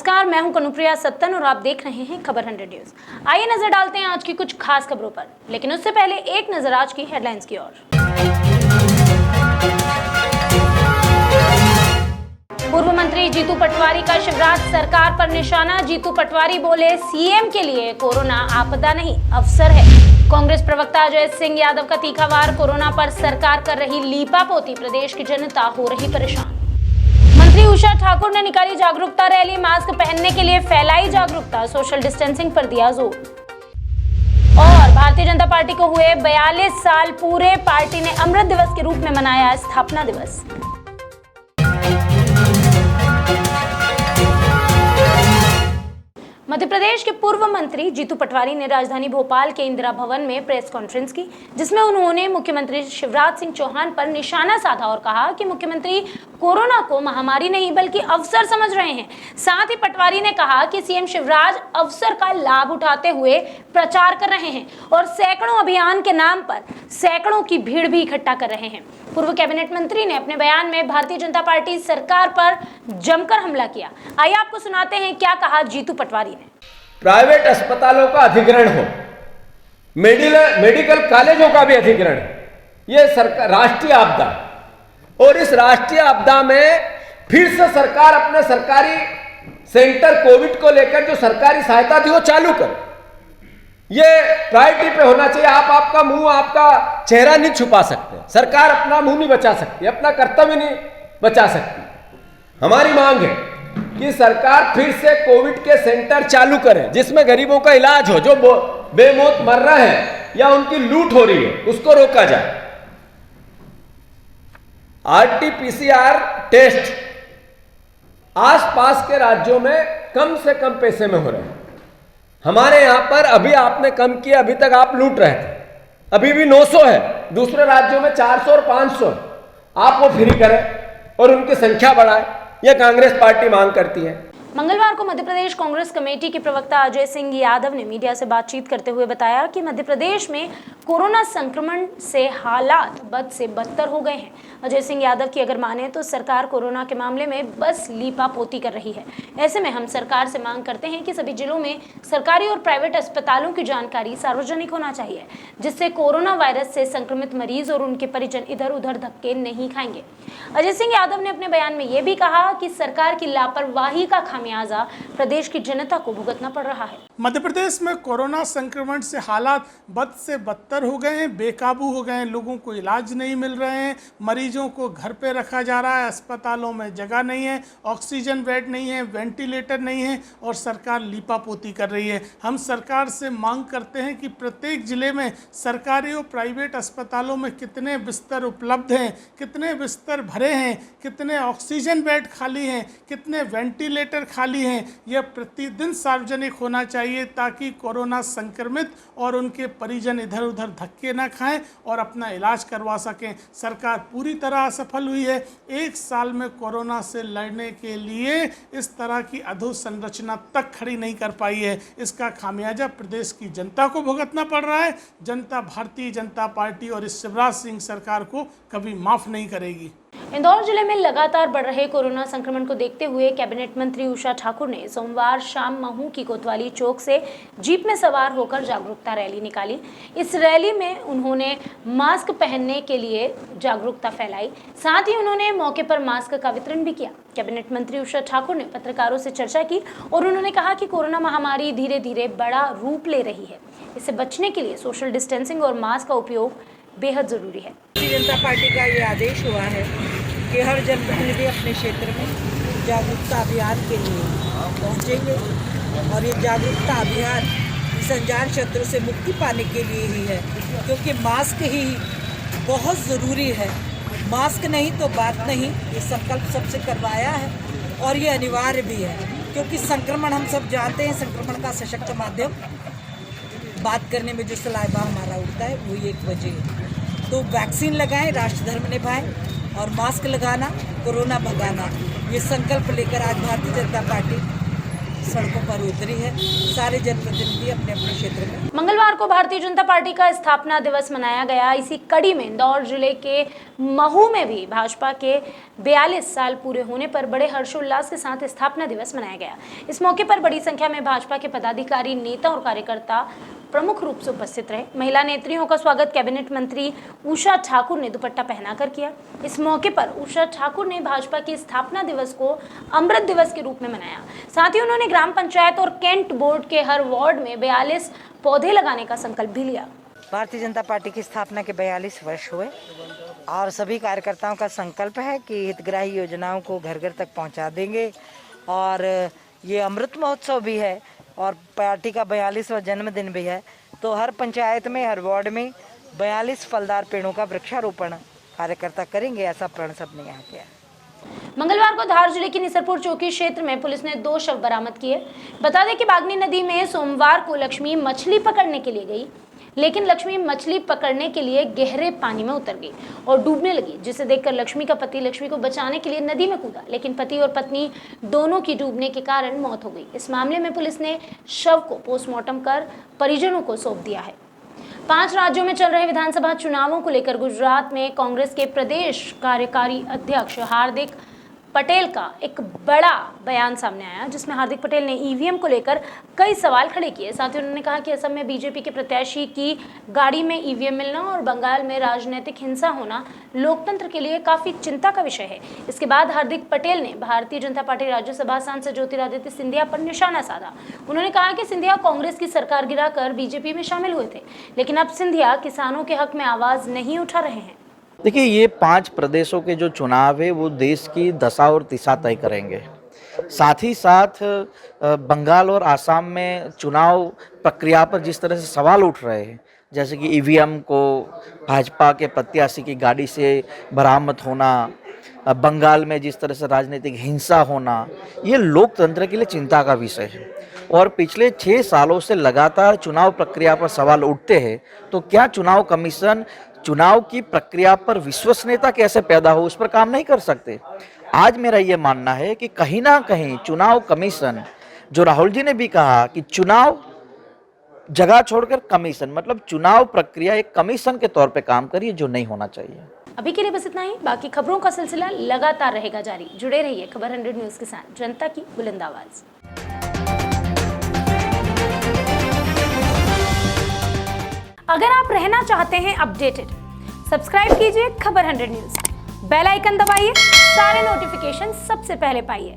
नमस्कार, मैं हूं कनुप्रिया सत्तन और आप देख रहे हैं खबर 100 न्यूज। आइए नजर डालते हैं आज की कुछ खास खबरों पर, लेकिन उससे पहले एक नजर आज की हेडलाइंस की ओर। पूर्व मंत्री जीतू पटवारी का शिवराज सरकार पर निशाना। जीतू पटवारी बोले, सीएम के लिए कोरोना आपदा नहीं अवसर है। कांग्रेस प्रवक्ता अजय सिंह यादव का तीखा वार। कोरोना पर सरकार कर रही लीपापोती, प्रदेश की जनता हो रही परेशान। मंत्री उषा ठाकुर ने निकाली जागरूकता रैली। मास्क पहनने के लिए फैलाई जागरूकता, सोशल डिस्टेंसिंग पर दिया जोर। और भारतीय जनता पार्टी को हुए 42 साल पूरे, पार्टी ने अमृत दिवस के रूप में मनाया स्थापना दिवस। मध्य प्रदेश के पूर्व मंत्री जीतू पटवारी ने राजधानी भोपाल के इंदिरा भवन में प्रेस कॉन्फ्रेंस की, जिसमें उन्होंने मुख्यमंत्री शिवराज सिंह चौहान पर निशाना साधा और कहा कि मुख्यमंत्री कोरोना को महामारी नहीं बल्कि अवसर समझ रहे हैं। साथ ही पटवारी ने कहा कि सीएम शिवराज अवसर का लाभ उठाते हुए प्रचार कर रहे हैं और सैकड़ों अभियान के नाम पर सैकड़ों की भीड़ भी इकट्ठा कर रहे हैं। पूर्व कैबिनेट मंत्री ने अपने बयान में भारतीय जनता पार्टी सरकार पर जमकर हमला किया। आइए आपको सुनाते हैं क्या कहा जीतू पटवारी ने। प्राइवेट अस्पतालों का अधिग्रहण हो, मेडिकल कॉलेजों का भी अधिग्रहण हो, ये सरकार राष्ट्रीय आपदा, और इस राष्ट्रीय आपदा में फिर से सरकार अपने सरकारी सेंटर कोविड को लेकर जो सरकारी सहायता थी वो चालू कर। ये प्रायोरिटी पे होना चाहिए। आप आपका मुंह, आपका चेहरा नहीं छुपा सकते। सरकार अपना मुंह नहीं बचा सकती, अपना कर्तव्य नहीं बचा सकती। हमारी मांग है कि सरकार फिर से कोविड के सेंटर चालू करे, जिसमें गरीबों का इलाज हो। जो बेमौत मर रहे हैं या उनकी लूट हो रही है उसको रोका जाए। आरटीपीसीआर टेस्ट आसपास के राज्यों में कम से कम पैसे में हो रहे हैं। हमारे यहां पर अभी आपने कम किया, अभी तक आप लूट रहे थे। अभी भी 900 है, दूसरे राज्यों में 400 और 500 है। आप वो फ्री करें और उनकी संख्या बढ़ाएं, यह कांग्रेस पार्टी मांग करती है। मंगलवार को मध्य प्रदेश कांग्रेस कमेटी के प्रवक्ता अजय सिंह यादव ने मीडिया से बातचीत करते हुए बताया कि मध्य प्रदेश में कोरोना संक्रमण से हालात बद से बदतर हो गए हैं। अजय सिंह यादव की अगर माने तो सरकार कोरोना के मामले में बस लीपापोती कर रही है। ऐसे में हम सरकार से मांग करते हैं कि सभी जिलों में सरकारी और प्राइवेट अस्पतालों की जानकारी सार्वजनिक होना चाहिए, जिससे कोरोना वायरस से संक्रमित मरीज और उनके परिजन इधर उधर धक्के नहीं खाएंगे। अजय सिंह यादव ने अपने बयान में यह भी कहा कि सरकार की लापरवाही का खामियाजा प्रदेश की जनता को भुगतना पड़ रहा है। मध्य प्रदेश में कोरोना संक्रमण से हालात बद से बदतर हो गए हैं, बेकाबू हो गए हैं। लोगों को इलाज नहीं मिल रहे हैं, मरीजों को घर पे रखा जा रहा है, अस्पतालों में जगह नहीं है, ऑक्सीजन बेड नहीं है, वेंटिलेटर नहीं है और सरकार लीपापोती कर रही है। हम सरकार से मांग करते हैं कि प्रत्येक जिले में सरकारी और प्राइवेट अस्पतालों में कितने बिस्तर उपलब्ध हैं, कितने बिस्तर भरे हैं, कितने ऑक्सीजन बेड खाली हैं, कितने वेंटिलेटर खाली हैं, यह प्रतिदिन सार्वजनिक होना चाहिए, ताकि कोरोना संक्रमित और उनके परिजन इधर उधर धक्के न खाएं और अपना इलाज करवा सकें। सरकार पूरी तरह असफल हुई है। एक साल में कोरोना से लड़ने के लिए इस तरह की अधोसंरचना तक खड़ी नहीं कर पाई है। इसका खामियाजा प्रदेश की जनता को भुगतना पड़ रहा है। जनता भारतीय जनता पार्टी और इस शिवराज सिंह सरकार को कभी माफ नहीं करेगी। इंदौर जिले में लगातार बढ़ रहे कोरोना संक्रमण को देखते हुए कैबिनेट मंत्री उषा ठाकुर ने सोमवार शाम महू की कोतवाली चौक से जीप में सवार होकर जागरूकता रैली निकाली। इस रैली में उन्होंने मास्क पहनने के लिए जागरूकता फैलाई। साथ ही उन्होंने मौके पर मास्क का वितरण भी किया। कैबिनेट मंत्री उषा ठाकुर ने पत्रकारों से चर्चा की और उन्होंने कहा कि कोरोना महामारी धीरे धीरे बड़ा रूप ले रही है। इससे बचने के लिए सोशल डिस्टेंसिंग और मास्क का उपयोग बेहद जरूरी है। भारतीय जनता पार्टी का ये आदेश हुआ है कि हर जनप्रतिनिधि अपने क्षेत्र में जागरूकता अभियान के लिए पहुंचेंगे और ये जागरूकता अभियान संचार क्षेत्रों से मुक्ति पाने के लिए ही है, क्योंकि मास्क ही बहुत ज़रूरी है। मास्क नहीं तो बात नहीं, ये संकल्प सबसे करवाया है और ये अनिवार्य भी है, क्योंकि संक्रमण हम सब जानते हैं, संक्रमण का सशक्त माध्यम बात करने में जो सलाइवा हमारा उठता है वही एक वजह है। तो वैक्सीन लगाएं, राष्ट्र धर्म निभाएं और मास्क लगाना, कोरोना भगाना, ये संकल्प लेकर आज भारतीय जनता पार्टी सड़कों पर उतरी है। सारे जनप्रतिनिधि अपने अपने क्षेत्र में। मंगलवार को भारतीय जनता पार्टी का स्थापना दिवस मनाया गया। इसी कड़ी में इंदौर जिले के महू में भी भाजपा के 42 साल पूरे होने पर बड़े हर्षोल्लास के साथ स्थापना दिवस मनाया गया। इस मौके पर बड़ी संख्या में भाजपा के पदाधिकारी, नेता और कार्यकर्ता प्रमुख रूप से उपस्थित रहे। महिला नेत्रियों का स्वागत कैबिनेट मंत्री उषा ठाकुर ने दुपट्टा पहनाकर किया। इस मौके पर उषा ठाकुर ने भाजपा की स्थापना दिवस को अमृत दिवस के रूप में मनाया। साथ ही उन्होंने ग्राम पंचायत और कैंट बोर्ड के हर वार्ड में 42 पौधे लगाने का संकल्प भी लिया। भारतीय जनता पार्टी की स्थापना के 42 वर्ष हुए और सभी कार्यकर्ताओं का संकल्प है कि हितग्राही योजनाओं को घर घर तक पहुंचा देंगे। और ये अमृत महोत्सव भी है और पार्टी का 42वां जन्मदिन भी है, तो हर पंचायत में, हर वार्ड में 42 फलदार पेड़ों का वृक्षारोपण कार्यकर्ता करेंगे, ऐसा प्रण सबने यहाँ किया। मंगलवार को धार जिले की निसरपुर चौकी क्षेत्र में पुलिस ने 2 शव बरामद किए। बता दें कि बागनी नदी में सोमवार को लक्ष्मी मछली पकड़ने के लिए गई, लेकिन लक्ष्मी मछली पकड़ने के लिए गहरे पानी में उतर गई और डूबने लगी, जिसे देखकर लक्ष्मी का पति लक्ष्मी को बचाने के लिए नदी में कूदा, लेकिन पति और पत्नी दोनों की डूबने के कारण मौत हो गई। इस मामले में पुलिस ने शव को पोस्टमार्टम कर परिजनों को सौंप दिया है। 5 राज्यों में चल रहे विधानसभा चुनावों को लेकर गुजरात में कांग्रेस के प्रदेश कार्यकारी अध्यक्ष हार्दिक पटेल का एक बड़ा बयान सामने आया, जिसमें हार्दिक पटेल ने ईवीएम को लेकर कई सवाल खड़े किए। साथ ही उन्होंने कहा कि असम में बीजेपी के प्रत्याशी की गाड़ी में ईवीएम मिलना और बंगाल में राजनीतिक हिंसा होना लोकतंत्र के लिए काफी चिंता का विषय है। इसके बाद हार्दिक पटेल ने भारतीय जनता पार्टी राज्यसभा सांसद ज्योतिरादित्य सिंधिया पर निशाना साधा। उन्होंने कहा कि सिंधिया कांग्रेस की सरकार गिराकर बीजेपी में शामिल हुए थे, लेकिन अब सिंधिया किसानों के हक में आवाज नहीं उठा रहे हैं। देखिए, ये 5 प्रदेशों के जो चुनाव है वो देश की दशा और दिशा तय करेंगे। साथ ही साथ बंगाल और आसाम में चुनाव प्रक्रिया पर जिस तरह से सवाल उठ रहे हैं, जैसे कि ईवीएम को भाजपा के प्रत्याशी की गाड़ी से बरामद होना, बंगाल में जिस तरह से राजनीतिक हिंसा होना, ये लोकतंत्र के लिए चिंता का विषय है। और पिछले 6 सालों से लगातार चुनाव प्रक्रिया पर सवाल उठते हैं, तो क्या चुनाव कमीशन चुनाव की प्रक्रिया पर विश्वसनीयता कैसे पैदा हो, उस पर काम नहीं कर सकते। आज मेरा ये मानना है कि कहीं ना कहीं चुनाव कमीशन, जो राहुल जी ने भी कहा कि चुनाव जगह छोड़कर कमीशन, मतलब चुनाव प्रक्रिया एक कमीशन के तौर पे काम करिए, जो नहीं होना चाहिए। अभी के लिए बस इतना ही। बाकी खबरों का सिलसिला लगातार रहेगा जारी। जुड़े रहिए खबर 100 न्यूज के साथ, जनता की बुलंद आवाज। अगर आप रहना चाहते हैं अपडेटेड, सब्सक्राइब कीजिए खबर 100 न्यूज, बेल आइकन दबाइए, सारे नोटिफिकेशन सबसे पहले पाइए।